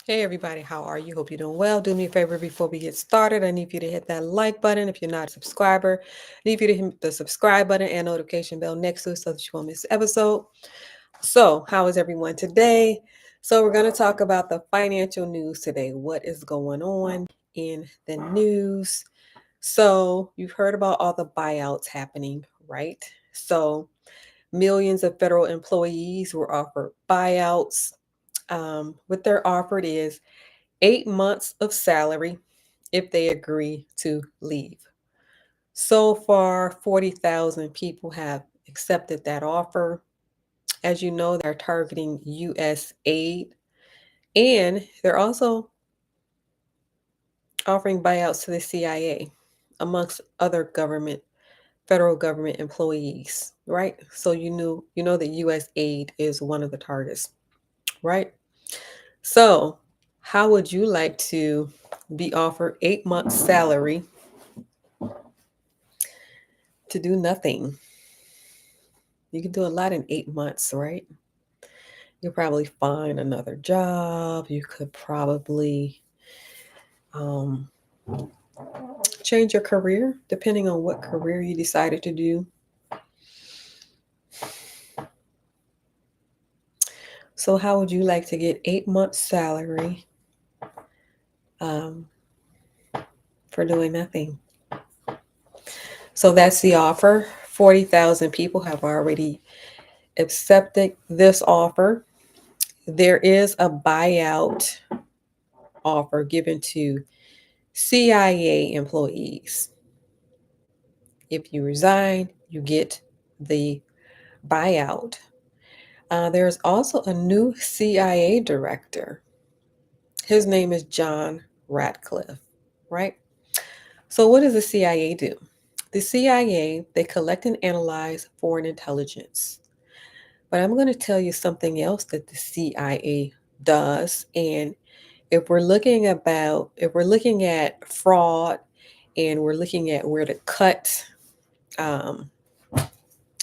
Hey everybody, how are you? Hope you're doing well. Do me a favor before we get started. I need you to hit that like button. If you're not a subscriber, I need you to hit the subscribe button and notification bell next to it so that you won't miss an episode. So, how is everyone today? So, we're going to talk about the financial news today. What is going on in the news? So, you've heard about all the buyouts happening, right? So, millions of federal employees were offered buyouts. What they're offered is 8 months of salary if they agree to leave. So far, 40,000 people have accepted that offer. As you know, they're targeting U.S. aid, and they're also offering buyouts to the CIA, amongst other federal government employees, right? So you know that U.S. aid is one of the targets, right? So, how would you like to be offered 8 months salary to do nothing? You can do a lot in 8 months, right? You'll probably find another job. You could probably um, change your career depending on what career you decided to do. So, how would you like to get 8 months' salary um, for doing nothing? So, that's the offer. 40,000 people have already accepted this offer. There is a buyout offer given to CIA employees. If you resign, you get the buyout. There's also a new CIA director. His name is John Ratcliffe, right? So, what does the CIA do? The CIA, they collect and analyze foreign intelligence. But I'm going to tell you something else that the CIA does. And if we're looking at fraud and we're looking at where to cut um,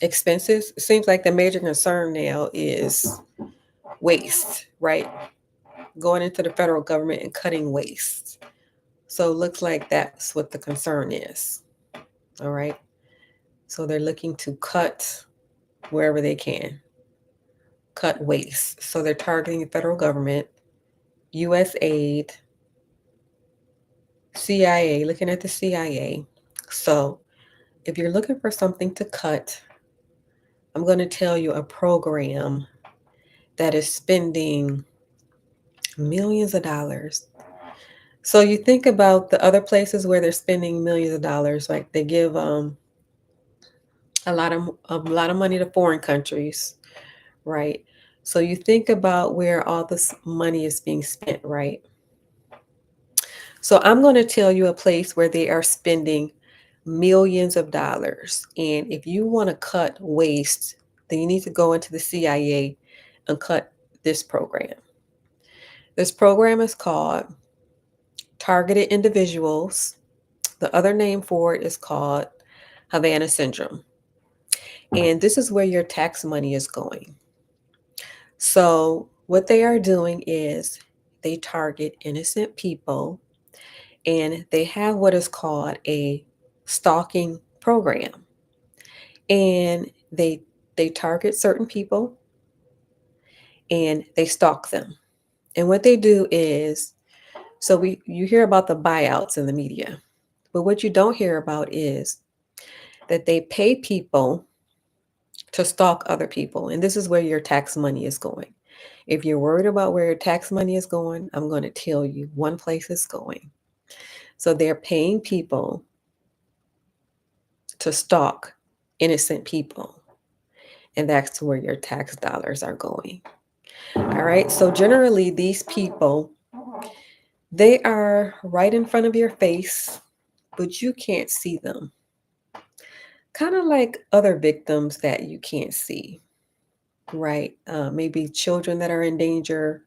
expenses, it seems like the major concern now is waste, right? Going into the federal government and cutting waste. So it looks like that's what the concern is. All right. So they're looking to cut wherever they can, cut waste. So they're targeting the federal government, US aid, CIA, looking at the CIA. So if you're looking for something to cut, I'm going to tell you a program that is spending millions of dollars. So you think about the other places where they're spending millions of dollars, like they give a lot of money to foreign countries, right? So you think about where all this money is being spent, right? So I'm going to tell you a place where they are spending millions of dollars. And if you want to cut waste, then you need to go into the CIA and cut this program. This program is called Targeted Individuals. The other name for it is called Havana Syndrome. And this is where your tax money is going. So, what they are doing is they target innocent people and they have what is called a stalking program. And they target certain people and they stalk them. And what they do is you hear about the buyouts in the media. But what you don't hear about is that they pay people to stalk other people. And this is where your tax money is going. If you're worried about where your tax money is going, I'm going to tell you one place it's going. So they're paying people to stalk innocent people. And that's where your tax dollars are going. All right. So generally, these people, they are right in front of your face, but you can't see them. Kind of like other victims that you can't see, right? Maybe children that are in danger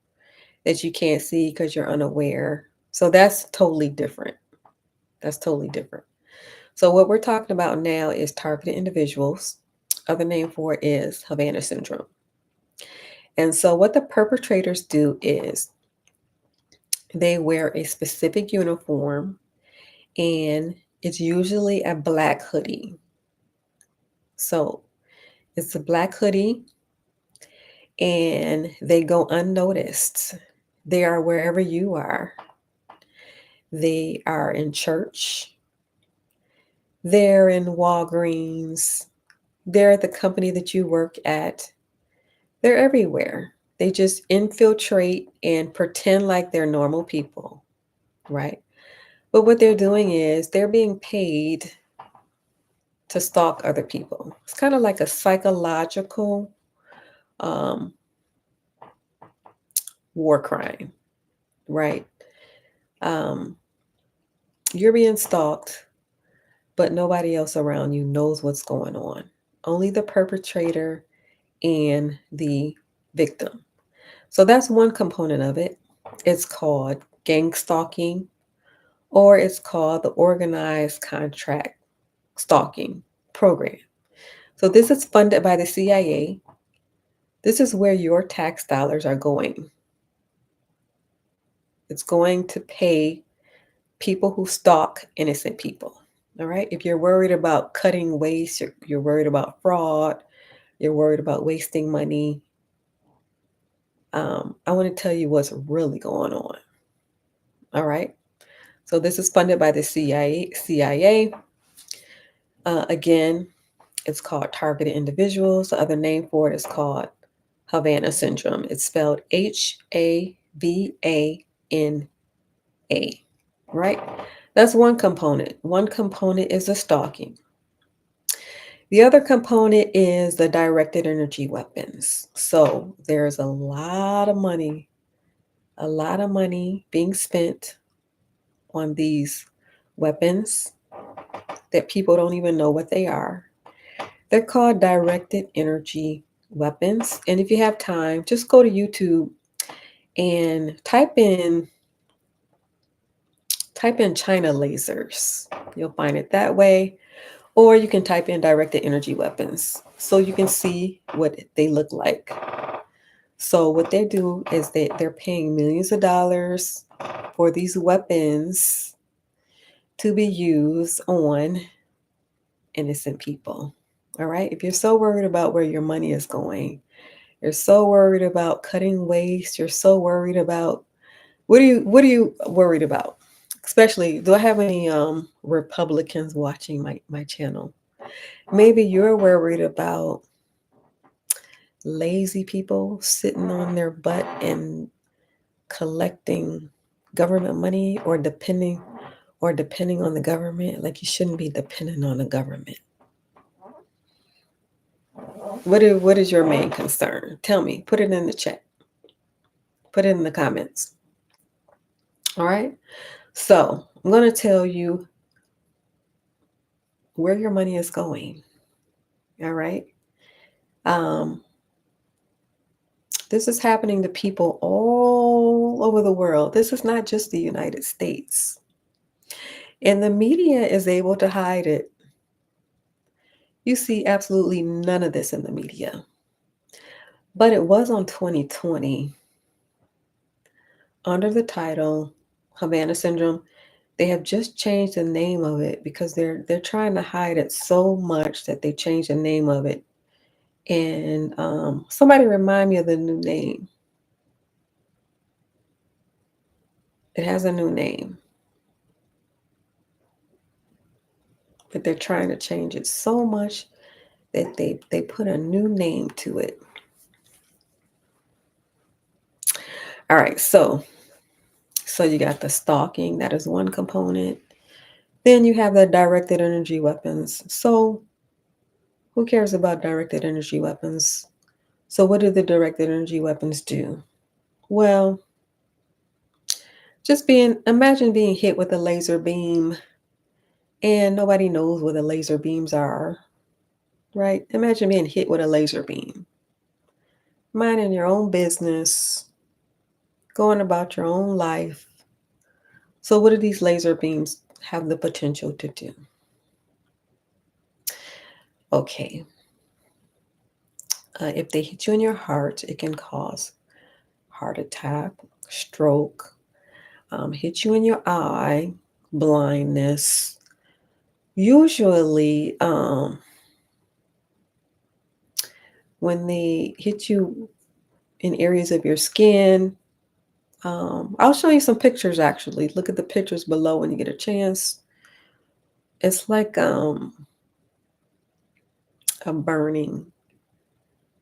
that you can't see because you're unaware. So that's totally different. That's totally different. So what we're talking about now is targeted individuals. Other name for it is Havana syndrome. And so what the perpetrators do is They wear a specific uniform, and it's usually a black hoodie. So it's a black hoodie, and they go unnoticed. They are wherever you are. They are in church. They're in Walgreens. They're at the company that you work at. They're everywhere. They just infiltrate and pretend like they're normal people, right? But what they're doing is they're being paid to stalk other people. It's kind of like a psychological um, war crime, right? Um, you're being stalked, but nobody else around you knows what's going on. Only the perpetrator and the victim. So that's one component of it. It's called gang stalking, or it's called the organized contract stalking program. So this is funded by the CIA. This is where your tax dollars are going. It's going to pay people who stalk innocent people. All right. If you're worried about cutting waste, you're worried about fraud, you're worried about wasting money, I want to tell you what's really going on. All right. So this is funded by the CIA. Again, it's called targeted individuals. The other name for it is called Havana syndrome. It's spelled Havana, right? That's one component. One component is the stalking. The other component is the directed energy weapons. So there's a lot of money being spent on these weapons that people don't even know what they are. They're called directed energy weapons. And if you have time, just go to YouTube and type in China lasers. You'll find it that way. Or you can type in directed energy weapons so you can see what they look like. So what they do is they're paying millions of dollars for these weapons to be used on innocent people. All right. If you're so worried about where your money is going, you're so worried about cutting waste, you're so worried about what are you worried about? Especially, do I have any Republicans watching my channel? Maybe you're worried about lazy people sitting on their butt and collecting government money or depending on the government. Like, you shouldn't be dependent on the government. What is your main concern? Tell me. Put it in the chat. Put it in the comments. All right. So I'm going to tell you where your money is going. All right. Um, this is happening to people all over the world. This is not just the United States. And the media is able to hide it. You see absolutely none of this in the media. But it was on 2020 under the title Havana Syndrome. They have just changed the name of it because they're trying to hide it so much that they changed the name of it. And somebody remind me of the new name. It has a new name, but they're trying to change it so much that they put a new name to it. All right, so you got the stalking, that is one component. Then you have the directed energy weapons. So who cares about directed energy weapons? So what do the directed energy weapons do? Well, imagine being hit with a laser beam and nobody knows what the laser beams are, right? Imagine being hit with a laser beam, minding your own business, going about your own life. So what do these laser beams have the potential to do? Okay, if they hit you in your heart, it can cause heart attack, stroke, hit you in your eye, blindness. Usually, when they hit you in areas of your skin, I'll show you some pictures actually. Look at the pictures below when you get a chance. It's like a burning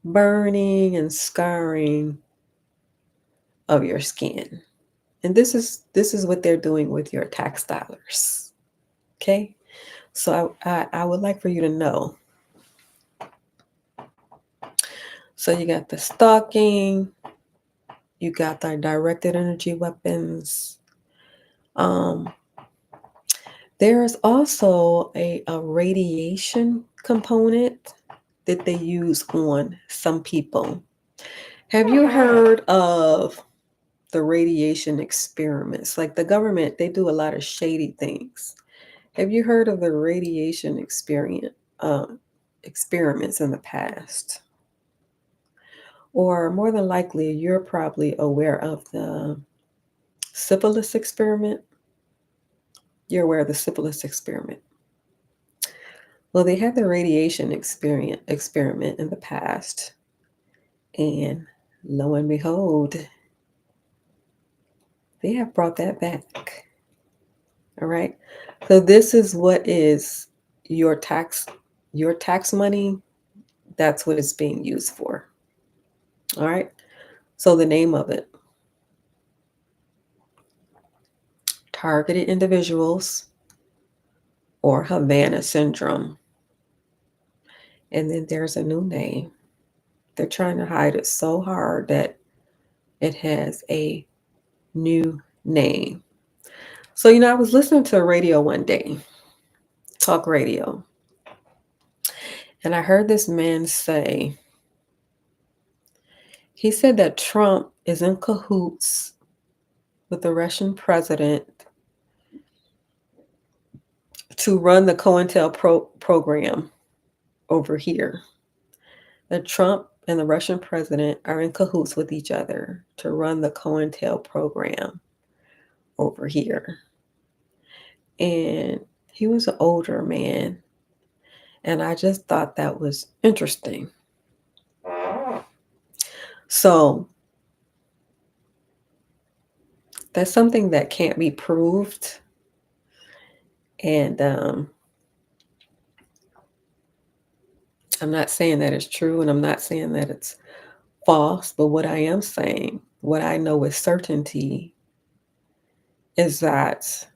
and scarring of your skin. And this is what they're doing with your tax dollars. Okay? So I would like for you to know. So you got the stalking, you got the directed energy weapons. Um, there is also a radiation component that they use on some people. Have you heard of the radiation experiments? Like the government, they do a lot of shady things. Have you heard of the radiation experiments in the past? Or more than likely, you're probably aware of the syphilis experiment. You're aware of the syphilis experiment. Well, they had the radiation experiment in the past, and lo and behold, they have brought that back. All right. So this is what is your tax money. That's what it's being used for. All right. So the name of it, targeted individuals or Havana syndrome. And then there's a new name. They're trying to hide it so hard that it has a new name. So, I was listening to radio one day, talk radio, and I heard this man say, he said that Trump is in cahoots with the Russian president to run the program over here. That Trump and the Russian president are in cahoots with each other to run the program over here. And he was an older man. And I just thought that was interesting. So that's something that can't be proved. And I'm not saying that it's true and I'm not saying that it's false. But what I am saying, what I know with certainty, is that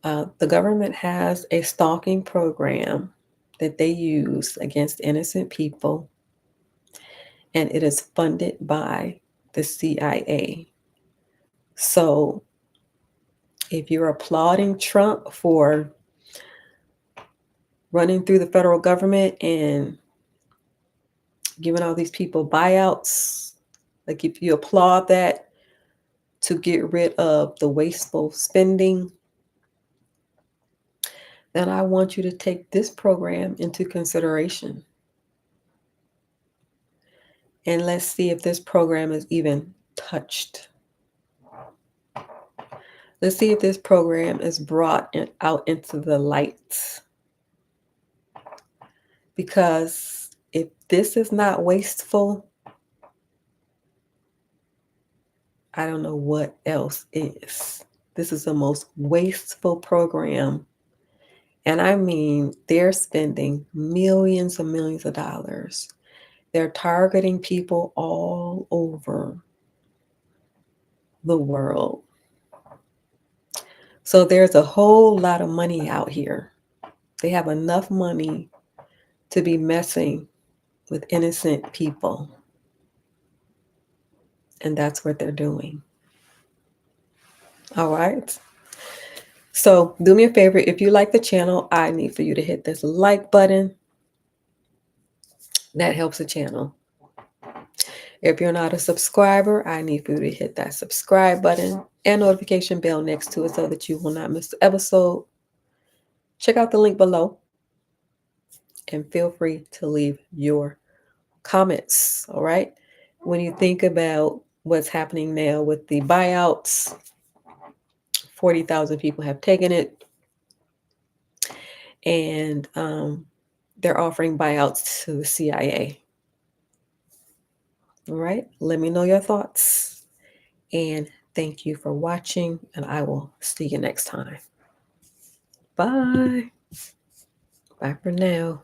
the government has a stalking program that they use against innocent people, and it is funded by the CIA. So if you're applauding Trump for running through the federal government and giving all these people buyouts, like if you applaud that to get rid of the wasteful spending, then I want you to take this program into consideration. And let's see if this program is even touched. Let's see if this program is brought out into the light. Because if this is not wasteful, I don't know what else is. This is the most wasteful program. And I mean, they're spending millions and millions of dollars. They're targeting people all over the world. So there's a whole lot of money out here. They have enough money to be messing with innocent people. And that's what they're doing. All right. So do me a favor. If you like the channel, I need for you to hit this like button. That helps the channel. If you're not a subscriber, I need for you to hit that subscribe button and notification bell next to it so that you will not miss the episode. Check out the link below and feel free to leave your comments. All right. When you think about what's happening now with the buyouts. 40,000 people have taken it, and they're offering buyouts to the CIA. All right, let me know your thoughts. And thank you for watching, and I will see you next time. Bye. Bye for now.